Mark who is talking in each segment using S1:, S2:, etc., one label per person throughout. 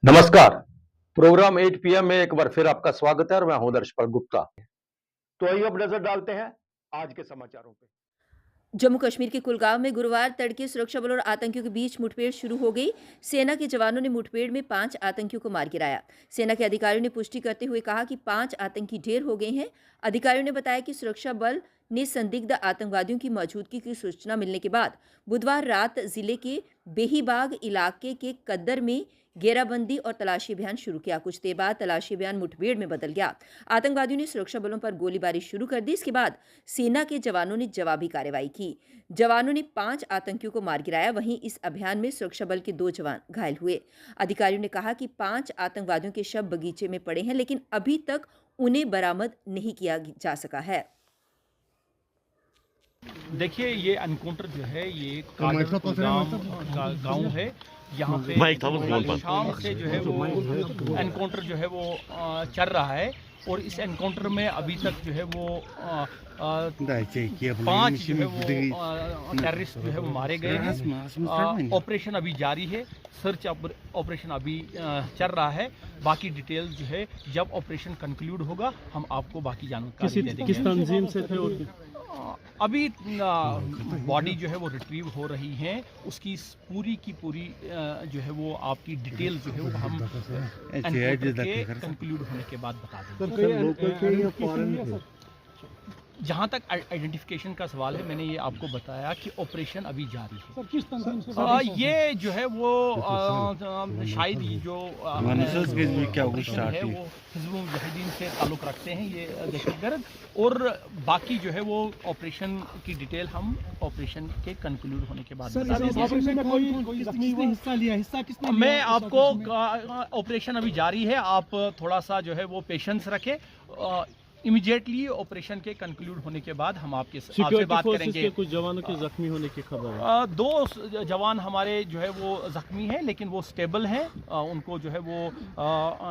S1: नमस्कार। Programme 8 PM में एक बार फिर आपका स्वागत है और मैं हूं दर्शपाल गुप्ता। तो आइए अब नजर डालते हैं आज के समाचारों पे।
S2: जम्मू कश्मीर के कुलगांव में गुरुवार तड़के सुरक्षा बलों और आतंकियों के बीच मुठभेड़ शुरू हो गई। सेना के जवानों ने मुठभेड़ में 5 आतंकियों को मार गिराया। सेना के अधिकारियों ने पुष्टि करते हुए कहा कि 5 आतंकी ढेर हो गए हैं। अधिकारियों ने बताया कि सुरक्षा बल ने संदिग्ध आतंकवादियों की मौजूदगी की सूचना मिलने के बाद बुधवार रात जिले के बेहीबाग इलाके के कद्दर में घेराबंदी और तलाशी अभियान शुरू किया। कुछ देर बाद तलाशी अभियान मुठभेड़ में बदल गया। आतंकवादियों ने सुरक्षा बलों पर गोलीबारी शुरू कर दी। इसके बाद सेना के जवानों ने जवाबी कार्रवाई की। जवानों ने 5 आतंकियों को मार गिराया। वहीं इस अभियान में सुरक्षा बल के 2 जवान घायल हुए। अधिकारियों ने कहा कि 5 आतंकवादियों के शव बगीचे में पड़े हैं, लेकिन अभी तक उन्हें बरामद नहीं किया जा सका है।
S3: देखिए, ये एनकाउंटर जो है ये काडर गांव है। यहाँ पे शाम से जो है वो एनकाउंटर जो है वो चल रहा है और इस एनकाउंटर में अभी तक जो है वो 5 जो है वो टेररिस्ट जो है वो मारे गए हैं। ऑपरेशन अभी जारी है, सर्च ऑपरेशन अभी चल रहा है। बाकी डिटेल जो है जब ऑपरेशन कंक्लूड होगा हम आपको बाकी जानकारी दे देंगे।
S4: किस तंजीम से थे और
S3: अभी बॉडी जो है वो रिट्रीव हो रही है, उसकी पूरी की पूरी जो है वो आपकी डिटेल जो है वो हम कंक्लूड होने के बाद बता देंगे। जहाँ तक आइडेंटिफिकेशन का सवाल है, मैंने ये आपको बताया कि ऑपरेशन अभी जारी है।
S4: सर, किस तंजीम से
S3: ये जो है वो शायद ये जो है वो हिज़्बुल मुजाहिदीन से ताल्लुक़ रखते हैं ये दहशतगर्द। और बाकी जो है वो ऑपरेशन की डिटेल हम ऑपरेशन के कंक्लूड होने के बाद मैं आपको ऑपरेशन अभी जारी है, आप थोड़ा सा जो है वो पेशेंस रखें। इमीडिएटली ऑपरेशन के कंक्लूड होने के बाद हम आपसे बात करेंगे।
S4: कुछ जवानों के जख्मी होने की खबर है।
S3: 2 जवान हमारे जो है वो जख्मी हैं, लेकिन वो स्टेबल हैं। उनको जो है वो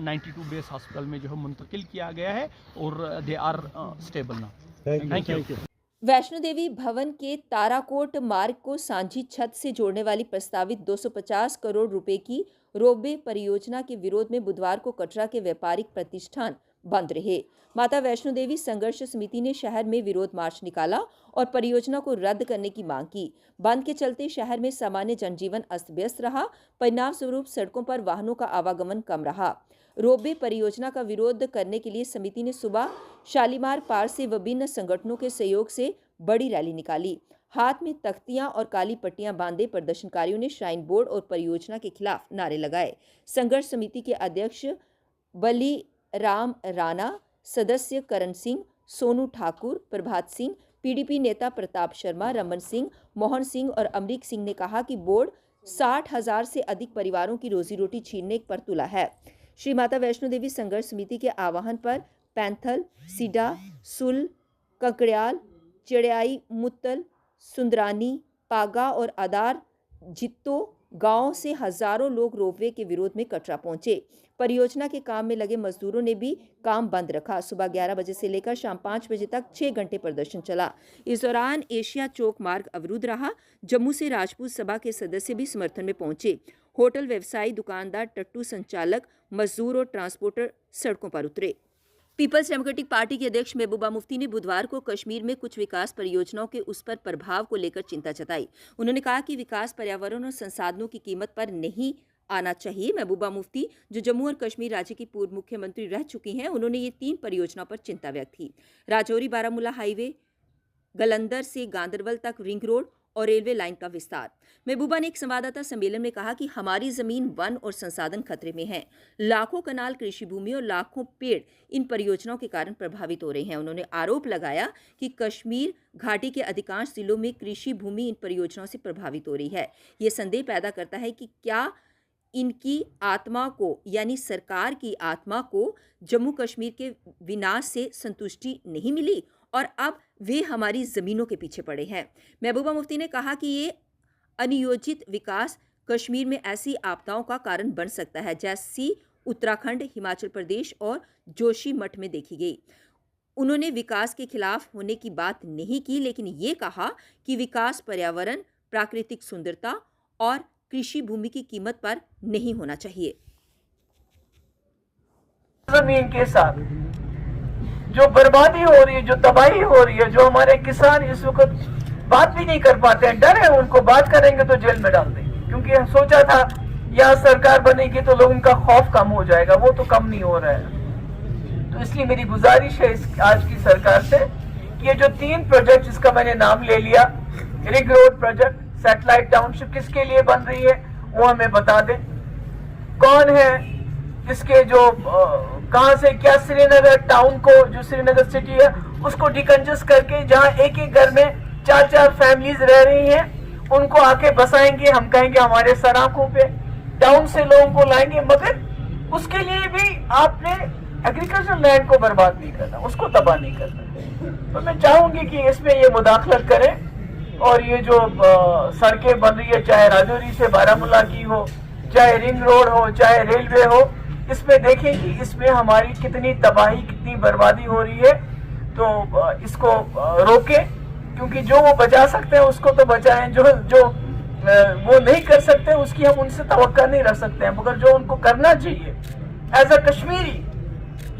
S3: 92 बेस हॉस्पिटल में जो है मुंतकिल किया गया है और they are stable now. Thank you.
S2: Vaishno Devi Bhawan के ताराकोट मार्ग को सांझी छत से जोड़ने वाली प्रस्तावित 250 करोड़ रुपए की रोपवे परियोजना के विरोध में बुधवार को कटरा के व्यापारिक प्रतिष्ठान बंद रहे। माता वैष्णो देवी संघर्ष समिति ने शहर में विरोध मार्च निकाला और परियोजना को रद्द करने की मांग की। बंद के चलते शहर में सामान्य जनजीवन अस्त व्यस्त रहा। परिणाम स्वरूप सड़कों पर वाहनों का आवागमन कम रहा। रोपवे परियोजना का विरोध करने के लिए समिति ने सुबह शालीमार पार से विभिन्न संगठनों के सहयोग से बड़ी रैली निकाली। हाथ में तख्तियां और काली पट्टियां बांधे प्रदर्शनकारियों ने श्राइन बोर्ड और परियोजना के खिलाफ नारे लगाए। संघर्ष समिति के अध्यक्ष बली राम राणा, सदस्य करण सिंह, सोनू ठाकुर, प्रभात सिंह, पीडीपी नेता प्रताप शर्मा, रमन सिंह, मोहन सिंह और अमरीक सिंह ने कहा कि बोर्ड 60,000 से अधिक परिवारों की रोजी रोटी छीनने पर तुला है। श्री माता वैष्णो देवी संघर्ष समिति के आह्वान पर पैंथल, सीडा, सुल, ककड़याल, चिड़ियाई, मुत्तल, सुंदरानी, पागा और आदार जित्तो गांव से हजारों लोग रोपवे के विरोध में कटरा पहुंचे। परियोजना के काम में लगे मजदूरों ने भी काम बंद रखा। सुबह 11 बजे से लेकर शाम 5 बजे तक 6 घंटे प्रदर्शन चला। इस दौरान एशिया चौक मार्ग अवरुद्ध रहा। जम्मू से राजपूत सभा के सदस्य भी समर्थन में पहुंचे। होटल व्यवसायी, दुकानदार, टट्टू संचालक, मजदूर और ट्रांसपोर्टर सड़कों पर उतरे। पीपल्स डेमोक्रेटिक पार्टी के अध्यक्ष महबूबा मुफ्ती ने बुधवार को कश्मीर में कुछ विकास परियोजनाओं के उस पर प्रभाव को लेकर चिंता जताई। उन्होंने कहा कि विकास पर्यावरण और संसाधनों की कीमत पर नहीं आना चाहिए। महबूबा मुफ्ती, जो जम्मू और कश्मीर राज्य की पूर्व मुख्यमंत्री रह चुकी हैं, उन्होंने ये 3 परियोजनाओं पर चिंता व्यक्त की। राजौरी बारामूला हाईवे, गलंदर से गांदरबल तक रिंग रोड और रेलवे लाइन का विस्तार। महबूबा ने एक संवाददाता सम्मेलन में कहा कि हमारी जमीन, वन और संसाधन खतरे में हैं। लाखों कनाल कृषि भूमि और लाखों पेड़ इन परियोजनाओं के कारण प्रभावित हो रहे हैं। उन्होंने आरोप लगाया कि कश्मीर घाटी के अधिकांश जिलों में कृषि भूमि इन परियोजनाओं से प्रभावित हो रही है। ये संदेह पैदा करता है कि क्या इनकी आत्मा को, यानी सरकार की आत्मा को, जम्मू कश्मीर के विनाश से संतुष्टि नहीं मिली और अब वे हमारी ज़मीनों के पीछे पड़े हैं। महबूबा मुफ्ती ने कहा कि ये अनियोजित विकास कश्मीर में ऐसी आपदाओं का कारण बन सकता है जैसी उत्तराखंड, हिमाचल प्रदेश और जोशीमठ में देखी गई। उन्होंने विकास के खिलाफ होने की बात नहीं की, लेकिन ये कहा कि विकास पर्यावरण, प्राकृतिक सुंदरता और कृषि भूमि की कीमत पर नहीं होना चाहिए।
S5: जमीन के साथ जो बर्बादी हो रही है, जो तबाही हो रही है, जो हमारे किसान इस वक्त बात भी नहीं कर पाते हैं, डर है उनको, बात करेंगे तो जेल में डाल देंगे, क्योंकि सोचा था यहाँ सरकार बनेगी तो लोगों का खौफ कम हो जाएगा, वो तो कम नहीं हो रहा है। तो इसलिए मेरी गुजारिश है आज की सरकार से कि ये जो 3 प्रोजेक्ट जिसका मैंने नाम ले लिया, ring road project, satellite township किसके लिए बन रही है वो हमें बता दें, कौन है इसके जो कहां से क्या, श्रीनगर टाउन को, जो श्रीनगर सिटी है उसको डिकंजस्ट करके जहां एक एक घर में 4-4 फैमिलीज रह रही हैं उनको आके बसाएंगे, हम कहेंगे हमारे सड़कों पे, टाउन से लोगों को लाएंगे, मगर उसके लिए भी आपने एग्रीकल्चर लैंड को बर्बाद नहीं करना, उसको तबाह नहीं करना। तो मैं चाहूंगी कि इसमें ये मुदाखलत करें और ये जो सड़कें बन रही है, चाहे राजौरी से बारामूला की हो, चाहे रिंग रोड हो, चाहे रेलवे हो, इसमें देखें कि इसमें हमारी कितनी तबाही, कितनी बर्बादी हो रही है। तो इसको रोकें, क्योंकि जो वो बचा सकते हैं उसको तो बचाएं, जो वो नहीं कर सकते उसकी हम उनसे तवक्का नहीं रख सकते हैं, मगर जो उनको करना चाहिए एज अ कश्मीरी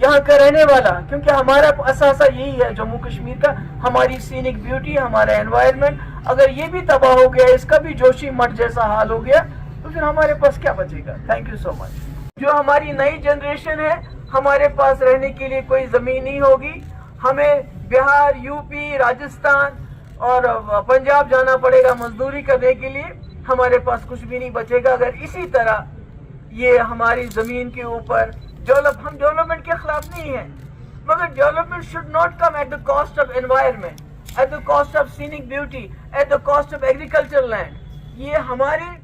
S5: यहाँ का रहने वाला, क्योंकि हमारा असासा यही है जम्मू कश्मीर का, हमारी सीनिक ब्यूटी, हमारा एनवायरनमेंट, अगर ये भी तबाह हो गया, इसका भी जोशी मठ जैसा हाल हो गया, तो फिर हमारे पास क्या बचेगा। Thank you so much. जो हमारी नई जनरेशन है, हमारे पास रहने के लिए कोई जमीन नहीं होगी, हमें बिहार, यूपी, राजस्थान और पंजाब जाना पड़ेगा मजदूरी करने के लिए, हमारे पास कुछ भी नहीं बचेगा अगर इसी तरह ये हमारी जमीन के ऊपर हम डेवलपमेंट के खिलाफ नहीं है, मगर development should not come at the cost of environment, at the cost of scenic beauty, at the cost of agriculture land. ये हमारी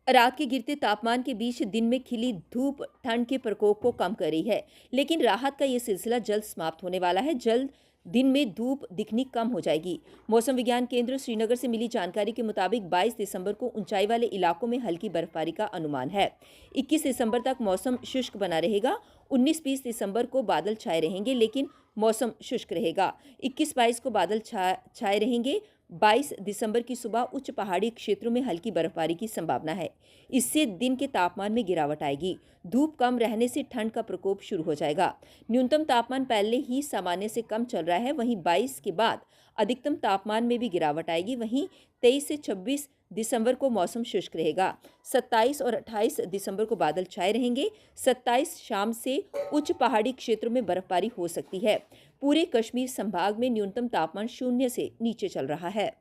S2: रात के गिरते तापमान के बीच दिन में खिली धूप ठंड के प्रकोप को कम कर रही है, लेकिन राहत का ये सिलसिला जल्द समाप्त होने वाला है। जल्द दिन में धूप दिखनी कम हो जाएगी। मौसम विज्ञान केंद्र श्रीनगर से मिली जानकारी के मुताबिक 22 दिसंबर को ऊंचाई वाले इलाकों में हल्की बर्फबारी का अनुमान है। 21 दिसंबर तक मौसम शुष्क बना रहेगा। 19-20 दिसंबर को बादल छाए रहेंगे, लेकिन मौसम शुष्क रहेगा। 21-22 को बादल छाए रहेंगे। 22 दिसंबर की सुबह उच्च पहाड़ी क्षेत्रों में हल्की बर्फबारी की संभावना है। इससे दिन के तापमान में गिरावट आएगी। धूप कम रहने से ठंड का प्रकोप शुरू हो जाएगा। न्यूनतम तापमान पहले ही सामान्य से कम चल रहा है, वहीं 22 के बाद अधिकतम तापमान में भी गिरावट आएगी। वहीं 23 से 26 दिसंबर को मौसम शुष्क रहेगा। 27 और 28 दिसंबर को बादल छाए रहेंगे। 27 शाम से उच्च पहाड़ी क्षेत्रों में बर्फबारी हो सकती है। पूरे कश्मीर संभाग में न्यूनतम तापमान 0 से नीचे चल रहा है।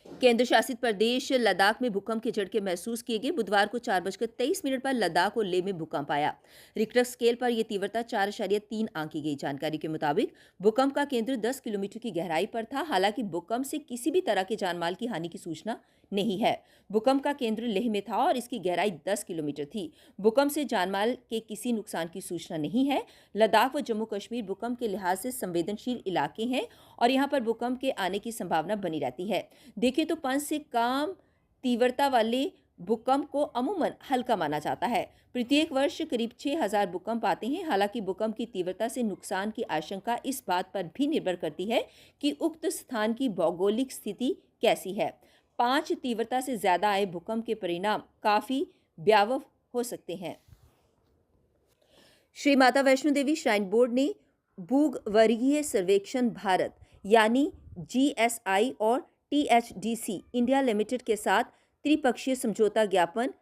S2: केंद्र शासित प्रदेश लद्दाख में भूकंप के झटके महसूस किए गए। बुधवार को 4:23 पर लद्दाख और लेह में भूकंप आया। रिक्टर स्केल पर यह तीव्रता 4.3 आंकी गई। जानकारी के मुताबिक भूकंप का केंद्र 10 किलोमीटर की गहराई पर था। हालांकि भूकंप से किसी भी तरह के जानमाल की हानि की सूचना नहीं है। भूकंप का केंद्र लेह में था और इसकी गहराई 10 किलोमीटर थी। भूकंप से जानमाल के किसी नुकसान की सूचना नहीं है। लद्दाख व जम्मू कश्मीर भूकंप के लिहाज से संवेदनशील इलाके हैं और यहाँ पर भूकंप के आने की संभावना बनी रहती है। देखें तो 5 से कम तीव्रता वाले भूकंप को अमूमन हल्का माना जाता है। प्रत्येक वर्ष करीब 6000 भूकंप आते हैं। हालांकि भूकंप की तीव्रता से नुकसान की आशंका इस बात पर भी निर्भर करती है कि उक्त स्थान की भौगोलिक स्थिति कैसी है। 5 तीव्रता से ज्यादा आए भूकंप के परिणाम काफी भयावह हो सकते हैं। श्री माता वैष्णो देवी श्राइन बोर्ड ने भूगर्भीय सर्वेक्षण भारत यानी GSI और THDC इंडिया लिमिटेड के साथ त्रिपक्षीय समझौता ज्ञापन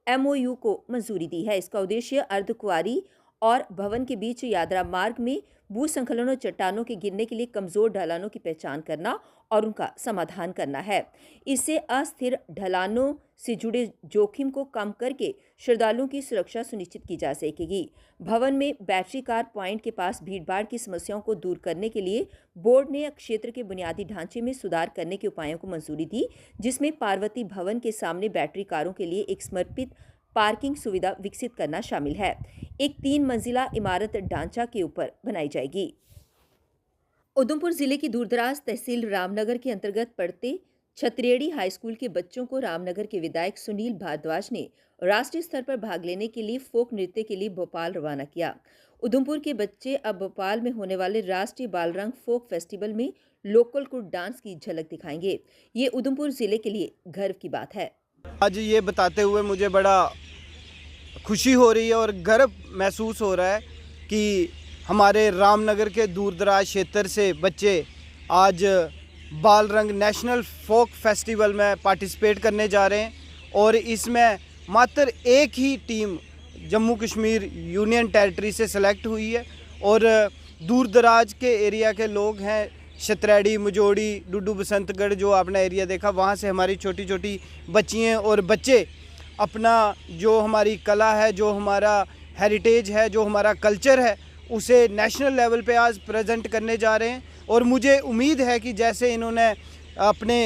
S2: MOU को मंजूरी दी है। इसका उद्देश्य अर्धकुंवारी और भवन के बीच यात्रा मार्ग में भूस्खलन और चट्टानों के गिरने के लिए कमजोर ढलानों की पहचान करना और उनका समाधान करना है। इससे अस्थिर ढलानों से जुड़े जोखिम को कम करके श्रद्धालुओं की सुरक्षा सुनिश्चित की जा सकेगी। भवन में बैटरी कार पॉइंट के पास भीड़भाड़ की समस्याओं को दूर करने के लिए बोर्ड ने क्षेत्र के बुनियादी ढांचे में सुधार करने के उपायों को मंजूरी दी, जिसमें पार्वती भवन के सामने बैटरी कारों के लिए एक समर्पित पार्किंग सुविधा विकसित करना शामिल है। एक 3 मंजिला इमारत ढांचा के ऊपर बनाई जाएगी। उधमपुर जिले की दूरदराज तहसील रामनगर के अंतर्गत पड़ते छतरेड़ी हाई स्कूल के बच्चों को रामनगर के विधायक सुनील भारद्वाज ने राष्ट्रीय स्तर पर भाग लेने के लिए फोक नृत्य के लिए भोपाल रवाना किया। उधमपुर के बच्चे अब भोपाल में होने वाले राष्ट्रीय बालरंग फोक फेस्टिवल में लोकल कुड डांस की झलक दिखाएंगे। ये उधमपुर जिले के लिए गर्व की बात है।
S6: आज ये बताते हुए मुझे बड़ा खुशी हो रही है और गर्व महसूस हो रहा है कि हमारे रामनगर के दूर दराज क्षेत्र से बच्चे आज बालरंग नेशनल फोक फेस्टिवल में पार्टिसिपेट करने जा रहे हैं और इसमें मात्र एक ही team Jammu Kashmir union territory से सेलेक्ट हुई है और दूर दराज के एरिया के लोग हैं, शतरैड़ी, मुजोड़ी, डुड्डू बसंतगढ़ जो आपने एरिया देखा, वहाँ से हमारी छोटी छोटी बच्चियाँ और बच्चे अपना जो हमारी कला है, जो हमारा हेरिटेज है, जो हमारा कल्चर है, उसे नेशनल लेवल पे आज प्रेजेंट करने जा रहे हैं। और मुझे उम्मीद है कि जैसे इन्होंने अपने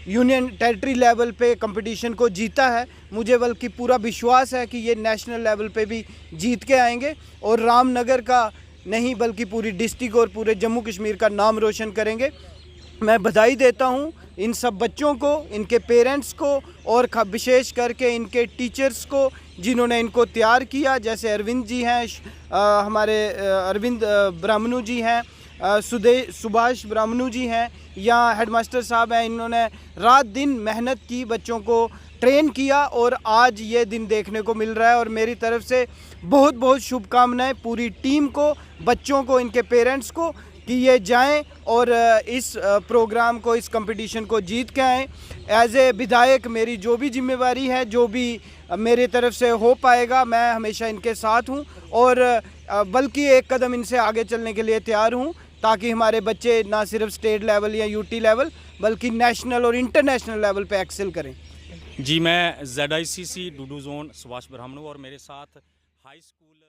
S6: यूनियन टेरिटरी लेवल पे कंपटीशन को जीता है, मुझे बल्कि पूरा विश्वास है कि ये नेशनल लेवल पे भी जीत के आएंगे और रामनगर का नहीं बल्कि पूरी डिस्ट्रिक्ट और पूरे जम्मू कश्मीर का नाम रोशन करेंगे। मैं बधाई देता हूँ इन सब बच्चों को, इनके पेरेंट्स को और विशेष करके इनके टीचर्स को जिन्होंने इनको तैयार किया, जैसे अरविंद जी हैं, हमारे अरविंद ब्राह्मणु जी हैं, सुभाष ब्राह्मणु जी हैं, या हेडमास्टर साहब हैं। इन्होंने रात दिन मेहनत की, बच्चों को ट्रेन किया और आज ये दिन देखने को मिल रहा है। और मेरी तरफ से बहुत बहुत शुभकामनाएं पूरी टीम को, बच्चों को, इनके पेरेंट्स को कि ये जाएं और इस प्रोग्राम को, इस कंपटीशन को जीत के आएँ। एज ए विधायक मेरी जो भी जिम्मेवारी है, जो भी मेरी तरफ से हो पाएगा, मैं हमेशा इनके साथ हूं और बल्कि एक कदम इनसे आगे चलने के लिए तैयार हूं ताकि हमारे बच्चे ना सिर्फ स्टेट लेवल या यूटी लेवल बल्कि नेशनल और इंटरनेशनल लेवल पे एक्सेल करें।
S7: जी, मैं ZICC डुडू जोन सुभाष ब्राह्मणु और मेरे साथ हाई स्कूल।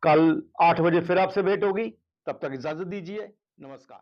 S1: कल 8 बजे फिर आपसे भेंट होगी, तब तक इजाजत दीजिए, नमस्कार।